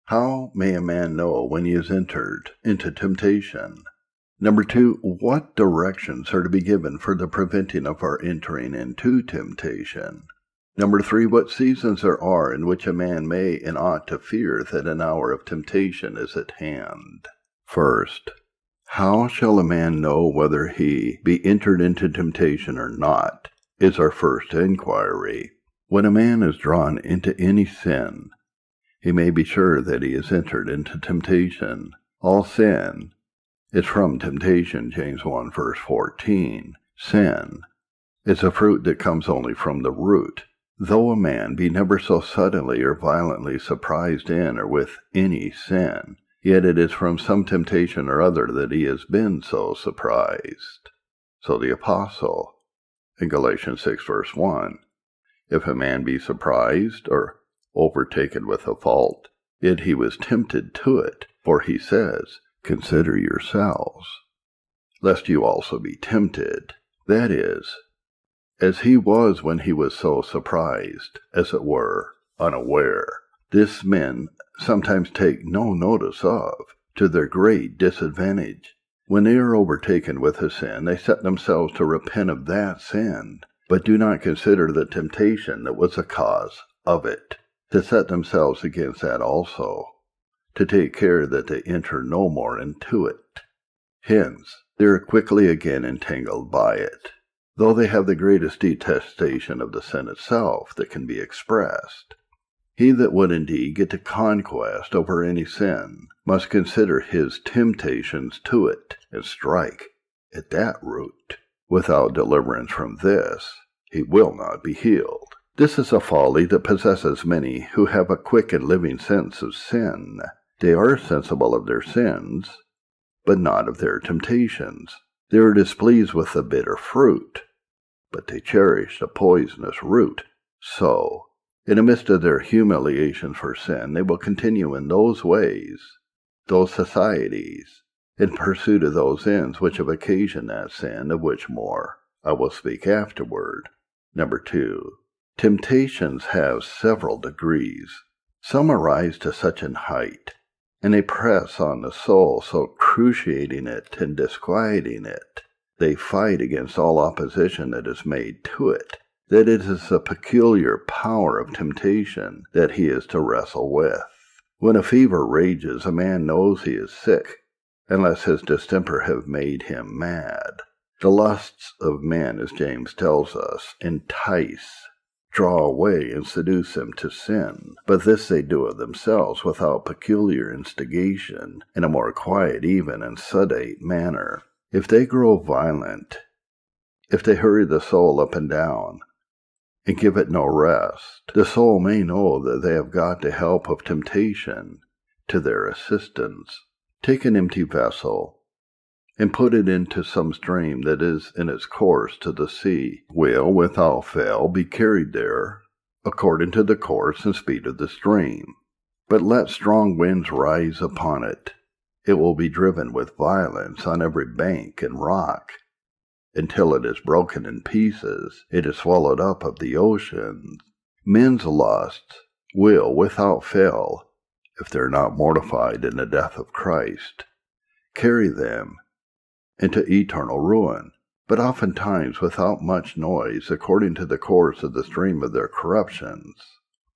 How may a man know when he is entered into temptation? Number 2, what directions are to be given for the preventing of our entering into temptation? Number 3, what seasons there are in which a man may and ought to fear that an hour of temptation is at hand. First, how shall a man know whether he be entered into temptation or not, is our first inquiry. When a man is drawn into any sin, he may be sure that he is entered into temptation. All sin is from temptation, James 1 verse 14. Sin is a fruit that comes only from the root. Though a man be never so suddenly or violently surprised in or with any sin, yet it is from some temptation or other that he has been so surprised. So the apostle, in Galatians 6 verse 1, if a man be surprised or overtaken with a fault, yet he was tempted to it, for he says, consider yourselves, lest you also be tempted. That is, as he was when he was so surprised, as it were, unaware. This men sometimes take no notice of, to their great disadvantage. When they are overtaken with a sin, they set themselves to repent of that sin, but do not consider the temptation that was the cause of it, to set themselves against that also, to take care that they enter no more into it. Hence, they are quickly again entangled by it, though they have the greatest detestation of the sin itself that can be expressed. He that would indeed get to conquest over any sin must consider his temptations to it, and strike at that root. Without deliverance from this, he will not be healed. This is a folly that possesses many who have a quick and living sense of sin. They are sensible of their sins, but not of their temptations. They are displeased with the bitter fruit, but they cherish the poisonous root. So, in the midst of their humiliation for sin, they will continue in those ways, those societies, in pursuit of those ends which have occasioned that sin, of which more I will speak afterward. Number 2, temptations have several degrees. Some arise to such an height, and they press on the soul, so cruciating it and disquieting it. They fight against all opposition that is made to it, that it is a peculiar power of temptation that he is to wrestle with. When a fever rages, a man knows he is sick, unless his distemper have made him mad. The lusts of men, as James tells us, entice, draw away, and seduce them to sin. But this they do of themselves without peculiar instigation, in a more quiet, even, and sedate manner. If they grow violent, if they hurry the soul up and down, and give it no rest, the soul may know that they have got the help of temptation to their assistance. Take an empty vessel, and put it into some stream that is in its course to the sea, will without fail be carried there, according to the course and speed of the stream. But let strong winds rise upon it, it will be driven with violence on every bank and rock, until it is broken in pieces. It is swallowed up of the oceans. Men's lusts will without fail, if they are not mortified in the death of Christ, carry them into eternal ruin, but oftentimes without much noise, according to the course of the stream of their corruptions.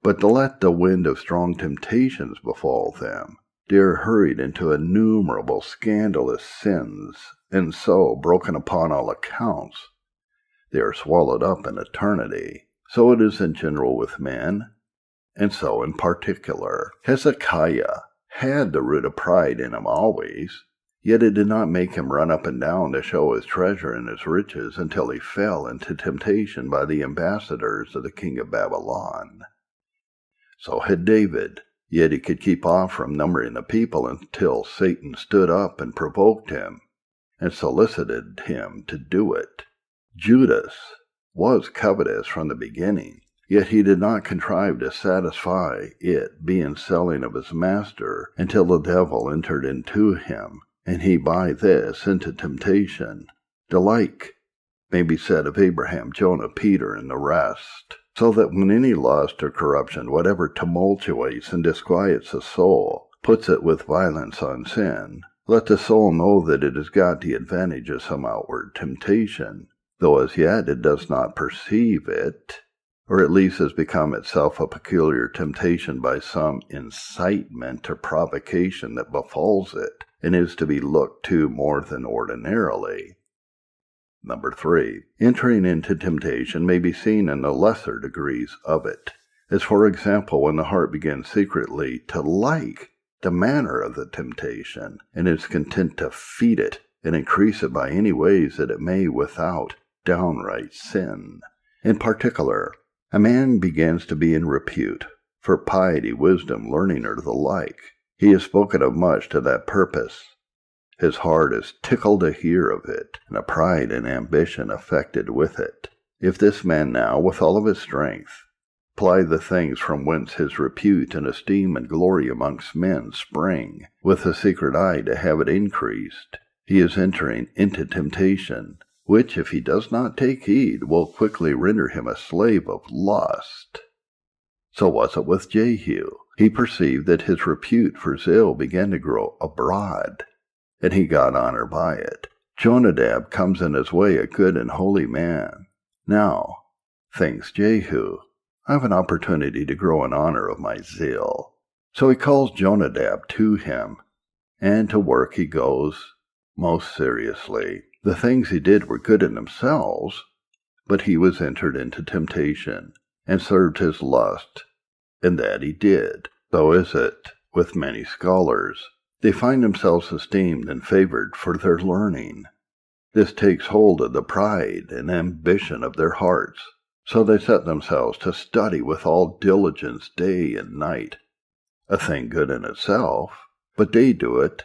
But to let the wind of strong temptations befall them, they are hurried into innumerable scandalous sins, and so, broken upon all accounts, they are swallowed up in eternity. So it is in general with men, and so in particular. Hezekiah had the root of pride in him always, yet it did not make him run up and down to show his treasure and his riches until he fell into temptation by the ambassadors of the king of Babylon. So had David, yet he could keep off from numbering the people until Satan stood up and provoked him and solicited him to do it. Judas was covetous from the beginning, yet he did not contrive to satisfy it, being selling of his master, until the devil entered into him, and he by this into temptation. The like may be said of Abraham, Jonah, Peter, and the rest. so that when any lust or corruption, whatever tumultuates and disquiets the soul, puts it with violence on sin, let the soul know that it has got the advantage of some outward temptation, though as yet it does not perceive it, or at least has become itself a peculiar temptation by some incitement or provocation that befalls it, and is to be looked to more than ordinarily. Number 3. Entering into temptation may be seen in the lesser degrees of it, as for example when the heart begins secretly to like the manner of the temptation, and is content to feed it and increase it by any ways that it may without downright sin. In particular, a man begins to be in repute for piety, wisdom, learning, or the like. He is spoken of much to that purpose. His heart is tickled to hear of it, and a pride and ambition affected with it. If this man now, with all of his strength, apply the things from whence his repute and esteem and glory amongst men spring, with a secret eye to have it increased, he is entering into temptation, which, if he does not take heed, will quickly render him a slave of lust. So was it with Jehu. He perceived that his repute for zeal began to grow abroad, and he got honor by it. Jonadab comes in his way, a good and holy man. Now, thinks Jehu, I have an opportunity to grow in honor of my zeal. So he calls Jonadab to him, and to work he goes most seriously. The things he did were good in themselves, but he was entered into temptation, and served his lust, and that he did. So is it with many scholars. They find themselves esteemed and favored for their learning. This takes hold of the pride and ambition of their hearts, so they set themselves to study with all diligence day and night, a thing good in itself, but they do it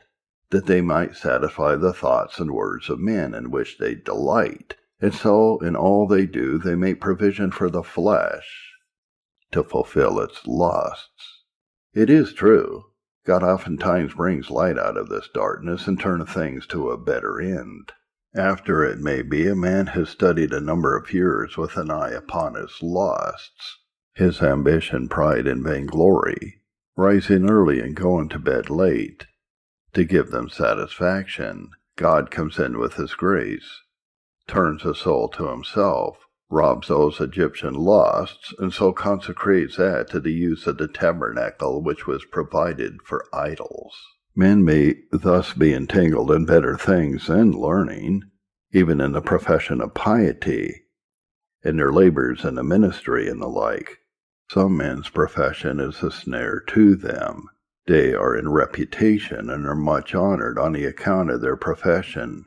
that they might satisfy the thoughts and words of men in which they delight, and so in all they do they make provision for the flesh to fulfill its lusts. It is true, God oftentimes brings light out of this darkness and turneth things to a better end. After, it may be, a man has studied a number of years with an eye upon his lusts, his ambition, pride, and vainglory, rising early and going to bed late, to give them satisfaction, God comes in with his grace, turns the soul to himself, robs those Egyptian lusts, and so consecrates that to the use of the tabernacle which was provided for idols. Men may thus be entangled in better things than learning, even in the profession of piety, in their labors in the ministry and the like. Some men's profession is a snare to them. They are in reputation and are much honored on the account of their profession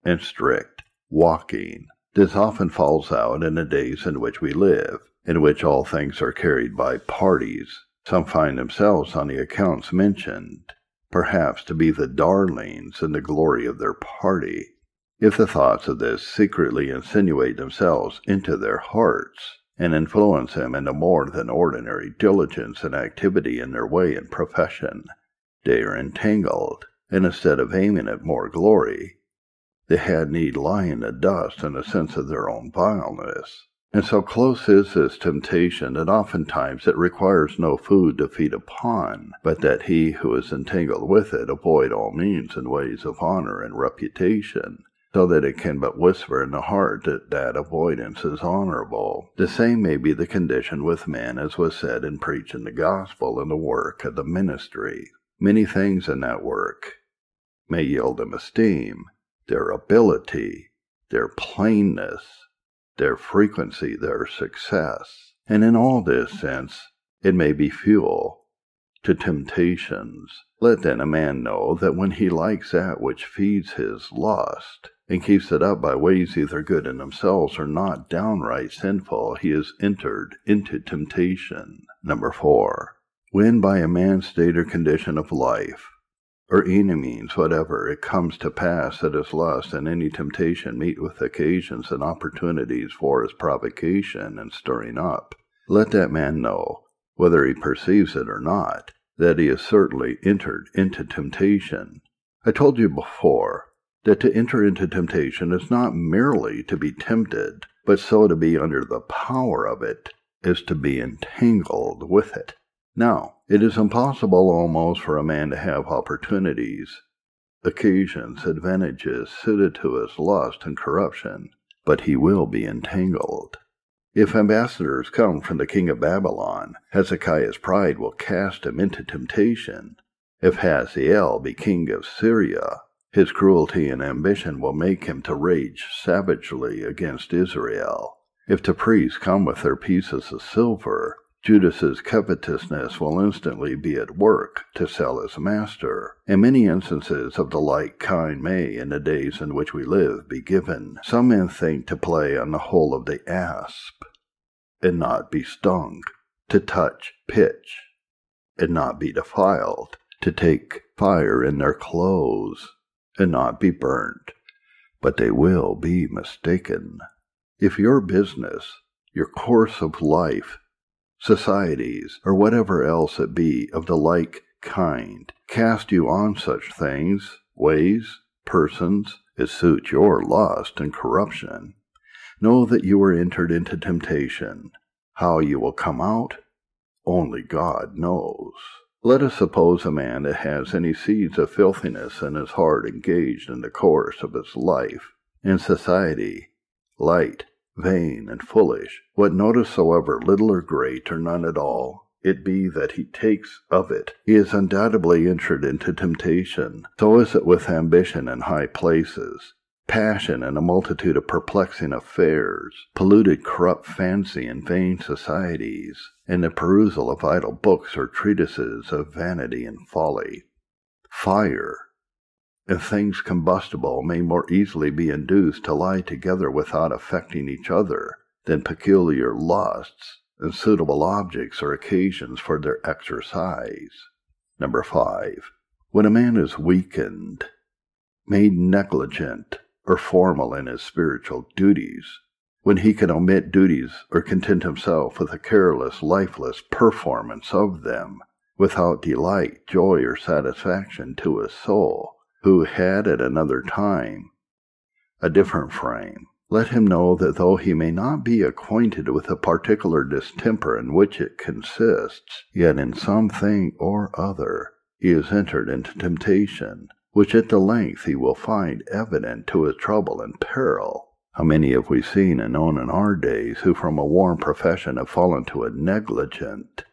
and strict walking. This often falls out in the days in which we live, in which all things are carried by parties. Some find themselves on the accounts mentioned, perhaps to be the darlings and the glory of their party. If the thoughts of this secretly insinuate themselves into their hearts, and influence them into more than ordinary diligence and activity in their way and profession, they are entangled, and instead of aiming at more glory, they had need lie in the dust in a sense of their own vileness. And so close is this temptation that oftentimes it requires no food to feed upon, but that he who is entangled with it avoid all means and ways of honor and reputation, so that it can but whisper in the heart that that avoidance is honorable. The same may be the condition with men, as was said in preaching the gospel and the work of the ministry. Many things in that work may yield them esteem, their ability, their plainness, their frequency, their success. And in all this sense, it may be fuel to temptations. Let then a man know that when he likes that which feeds his lust, and keeps it up by ways either good in themselves or not downright sinful, he is entered into temptation. Number 4. When by a man's state or condition of life, or any means whatever, it comes to pass that his lust and any temptation meet with occasions and opportunities for his provocation and stirring up, let that man know, whether he perceives it or not, that he is certainly entered into temptation. I told you before that to enter into temptation is not merely to be tempted, but so to be under the power of it, is to be entangled with it. Now, it is impossible almost for a man to have opportunities, occasions, advantages suited to his lust and corruption, but he will be entangled. If ambassadors come from the king of Babylon, Hezekiah's pride will cast him into temptation. If Hazael be king of Syria, his cruelty and ambition will make him to rage savagely against Israel. If the priests come with their pieces of silver, Judas's covetousness will instantly be at work to sell his master, and many instances of the like kind may, in the days in which we live, be given. Some men think to play on the hole of the asp, and not be stung, to touch pitch, and not be defiled, to take fire in their clothes, and not be burned, but they will be mistaken. If your business, your course of life, societies, or whatever else it be of the like kind, cast you on such things, ways, persons, as suit your lust and corruption, know that you are entered into temptation. How you will come out, only God knows. Let us suppose a man that has any seeds of filthiness in his heart engaged in the course of his life, in society, light, vain, and foolish, what notice soever, little or great, or none at all, it be that he takes of it, he is undoubtedly entered into temptation. So is it with ambition in high places, passion and a multitude of perplexing affairs, polluted corrupt fancy and vain societies, and the perusal of idle books or treatises of vanity and folly. Fire and things combustible may more easily be induced to lie together without affecting each other than peculiar lusts and suitable objects or occasions for their exercise. 5. When a man is weakened, made negligent, or formal in his spiritual duties, when he can omit duties or content himself with a careless, lifeless performance of them, without delight, joy, or satisfaction to his soul, who had at another time a different frame, let him know that though he may not be acquainted with the particular distemper in which it consists, yet in some thing or other he is entered into temptation, which at the length he will find evident to his trouble and peril. How many have we seen and known in our days who from a warm profession have fallen to a negligent,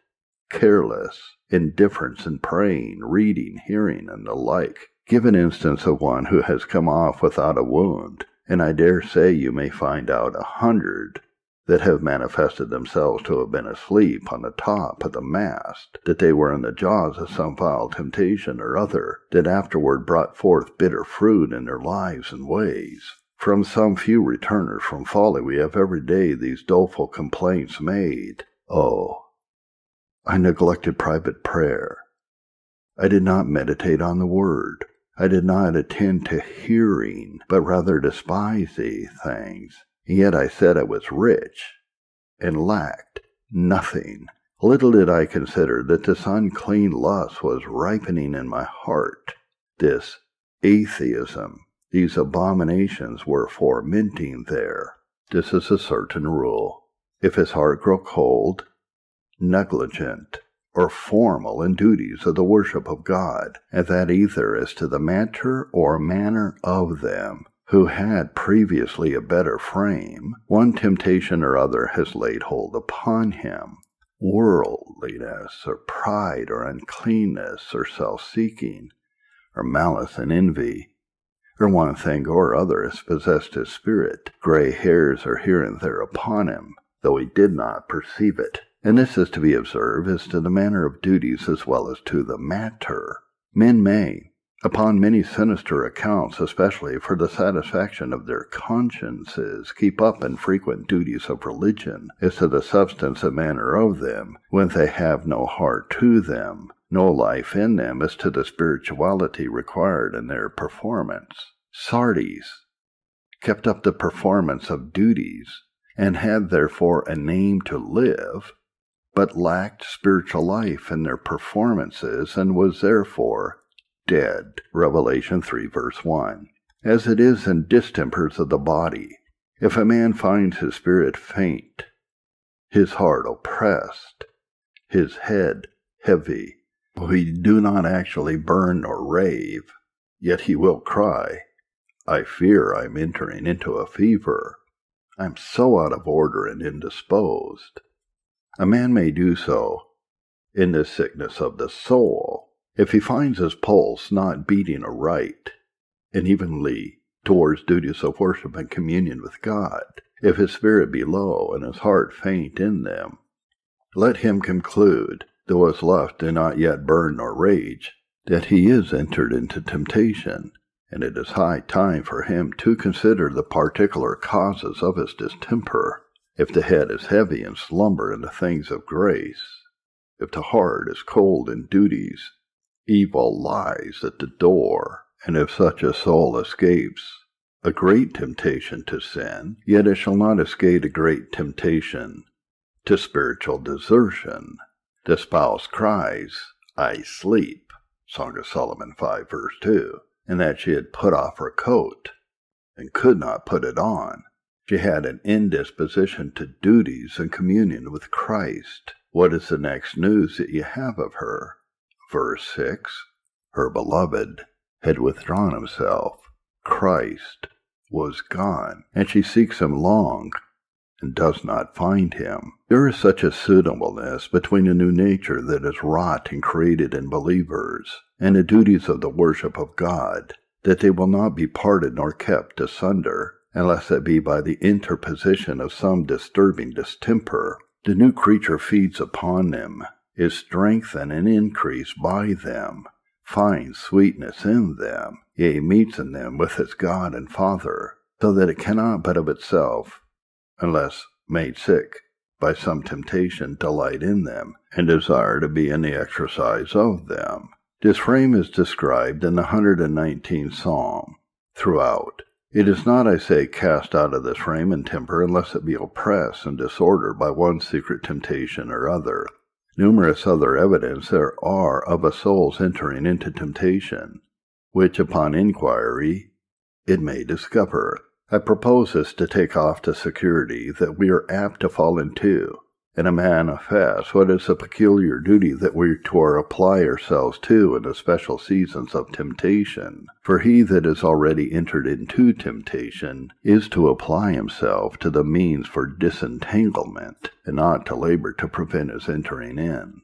careless indifference in praying, reading, hearing, and the like? Give an instance of one who has come off without a wound, and I dare say you may find out 100 that have manifested themselves to have been asleep on the top of the mast, that they were in the jaws of some vile temptation or other, that afterward brought forth bitter fruit in their lives and ways. From some few returners from folly we have every day these doleful complaints made. Oh, I neglected private prayer. I did not meditate on the word. I did not attend to hearing, but rather despise these things. And yet I said I was rich, and lacked nothing. Little did I consider that this unclean lust was ripening in my heart. This atheism, these abominations were fermenting there. This is a certain rule. If his heart grow cold, negligent, or formal in duties of the worship of God, and that either as to the matter or manner of them, who had previously a better frame, one temptation or other has laid hold upon him, worldliness, or pride, or uncleanness, or self-seeking, or malice and envy, or one thing or other has possessed his spirit. Gray hairs are here and there upon him, though he did not perceive it. And this is to be observed as to the manner of duties as well as to the matter. Men may, upon many sinister accounts, especially for the satisfaction of their consciences, keep up and frequent duties of religion, as to the substance and manner of them, when they have no heart to them, no life in them as to the spirituality required in their performance. Sardis kept up the performance of duties, and had therefore a name to live, but lacked spiritual life in their performances, and was therefore dead. Revelation 3 verse 1. As it is in distempers of the body, if a man finds his spirit faint, his heart oppressed, his head heavy. We do not actually burn or rave, yet he will cry, I fear I'm entering into a fever. I'm so out of order and indisposed. A man may do so in the sickness of the soul, if he finds his pulse not beating aright and evenly towards duties of worship and communion with God, if his spirit be low and his heart faint in them. Let him conclude, though his lust do not yet burn nor rage, that he is entered into temptation, and it is high time for him to consider the particular causes of his distemper. If the head is heavy and slumber in the things of grace, if the heart is cold in duties, evil lies at the door, and if such a soul escapes a great temptation to sin, yet it shall not escape a great temptation to spiritual desertion. The spouse cries, I sleep, Song of Solomon 5 verse 2, and that she had put off her coat and could not put it on. She had an indisposition to duties and communion with Christ. What is the next news that you have of her? Verse 6, her beloved had withdrawn himself. Christ was gone, and she seeks him long and does not find him. There is such a suitableness between the new nature that is wrought and created in believers and the duties of the worship of God, that they will not be parted nor kept asunder, unless it be by the interposition of some disturbing distemper. The new creature feeds upon them, is strengthened and increased by them, finds sweetness in them, yea, meets in them with its God and Father, so that it cannot but of itself, unless made sick by some temptation, delight in them, and desire to be in the exercise of them. This frame is described in the 119th Psalm throughout. It is not, I say, cast out of this frame and temper, unless it be oppressed and disordered by one secret temptation or other. Numerous other evidence there are of a soul's entering into temptation, which upon inquiry it may discover. I propose this to take off the security that we are apt to fall into, and a manifest what is the peculiar duty that we to apply ourselves to in the special seasons of temptation. For he that is already entered into temptation is to apply himself to the means for disentanglement, and not to labor to prevent his entering in.